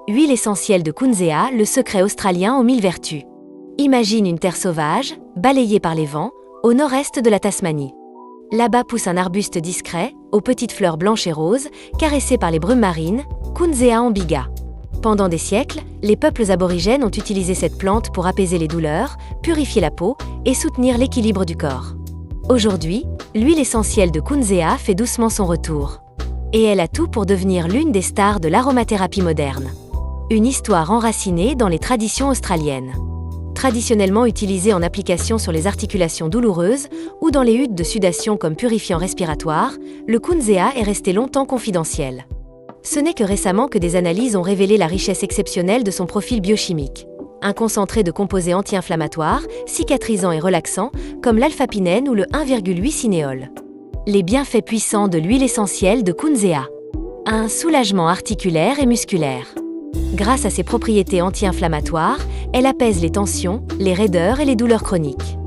Huile essentielle de Kunzea, le secret australien aux 1000 vertus. Imagine une terre sauvage, balayée par les vents, au nord-est de la Tasmanie. Là-bas pousse un arbuste discret, aux petites fleurs blanches et roses, caressé par les brumes marines, Kunzea ambiga. Pendant des siècles, les peuples aborigènes ont utilisé cette plante pour apaiser les douleurs, purifier la peau et soutenir l'équilibre du corps. Aujourd'hui, l'huile essentielle de Kunzea fait doucement son retour. Et elle a tout pour devenir l'une des stars de l'aromathérapie moderne. Une histoire enracinée dans les traditions australiennes. Traditionnellement utilisée en application sur les articulations douloureuses ou dans les huttes de sudation comme purifiant respiratoire, le Kunzea est resté longtemps confidentiel. Ce n'est que récemment que des analyses ont révélé la richesse exceptionnelle de son profil biochimique. Un concentré de composés anti-inflammatoires, cicatrisants et relaxants, comme l'alpha-pinène ou le 1,8-cinéol. Les bienfaits puissants de l'huile essentielle de Kunzea. Un soulagement articulaire et musculaire. Grâce à ses propriétés anti-inflammatoires, elle apaise les tensions, les raideurs et les douleurs chroniques.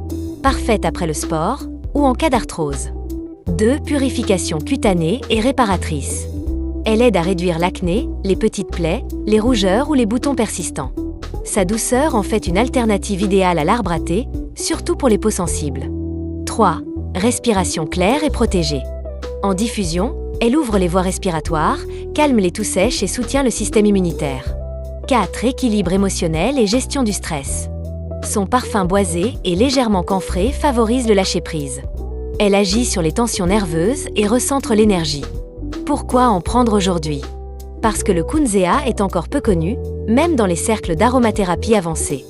Parfaite après le sport ou en cas d'arthrose. 2. Purification cutanée et réparatrice. Elle aide à réduire l'acné, les petites plaies, les rougeurs ou les boutons persistants. Sa douceur en fait une alternative idéale à l'arbre à thé, surtout pour les peaux sensibles. 3. Respiration claire et protégée. En diffusion, elle ouvre les voies respiratoires, calme les toux sèches et soutient le système immunitaire. 4. Équilibre émotionnel et gestion du stress. Son parfum boisé et légèrement camphré favorise le lâcher-prise. Elle agit sur les tensions nerveuses et recentre l'énergie. Pourquoi en prendre aujourd'hui? Parce que le Kunzea est encore peu connu, même dans les cercles d'aromathérapie avancée.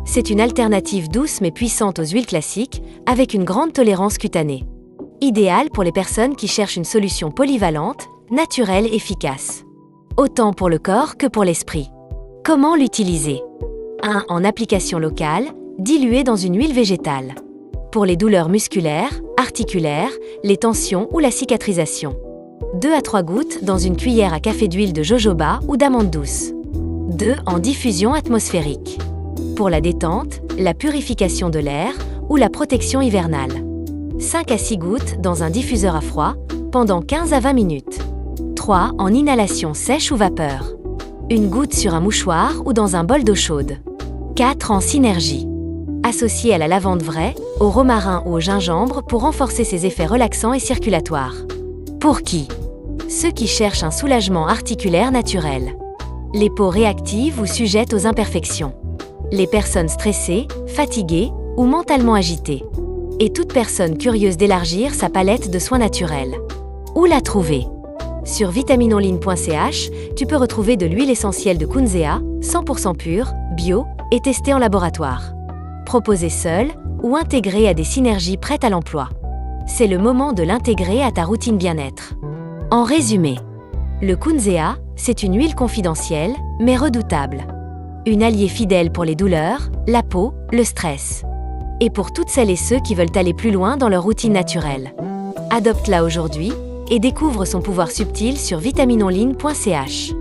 C'est une alternative douce mais puissante aux huiles classiques, avec une grande tolérance cutanée. Idéal pour les personnes qui cherchent une solution polyvalente, naturelle et efficace. Autant pour le corps que pour l'esprit. Comment l'utiliser? 1. En application locale, diluée dans une huile végétale. Pour les douleurs musculaires, articulaires, les tensions ou la cicatrisation. 2 à 3 gouttes dans une cuillère à café d'huile de jojoba ou d'amande douce. 2. En diffusion atmosphérique. Pour la détente, la purification de l'air ou la protection hivernale. 5 à 6 gouttes dans un diffuseur à froid, pendant 15 à 20 minutes. 3. En inhalation sèche ou vapeur. Une goutte sur un mouchoir ou dans un bol d'eau chaude. 4. En synergie. Associé à la lavande vraie, au romarin ou au gingembre pour renforcer ses effets relaxants et circulatoires. Pour qui? Ceux qui cherchent un soulagement articulaire naturel. Les peaux réactives ou sujettes aux imperfections. Les personnes stressées, fatiguées ou mentalement agitées. Et toute personne curieuse d'élargir sa palette de soins naturels. Où la trouver? Sur vitaminonline.ch, tu peux retrouver de l'huile essentielle de Kunzea, 100% pure, bio et testée en laboratoire. Proposée seule ou intégrée à des synergies prêtes à l'emploi. C'est le moment de l'intégrer à ta routine bien-être. En résumé, le Kunzea, c'est une huile confidentielle, mais redoutable. Une alliée fidèle pour les douleurs, la peau, le stress. Et pour toutes celles et ceux qui veulent aller plus loin dans leur routine naturelle. Adopte-la aujourd'hui et découvre son pouvoir subtil sur vitaminonline.ch.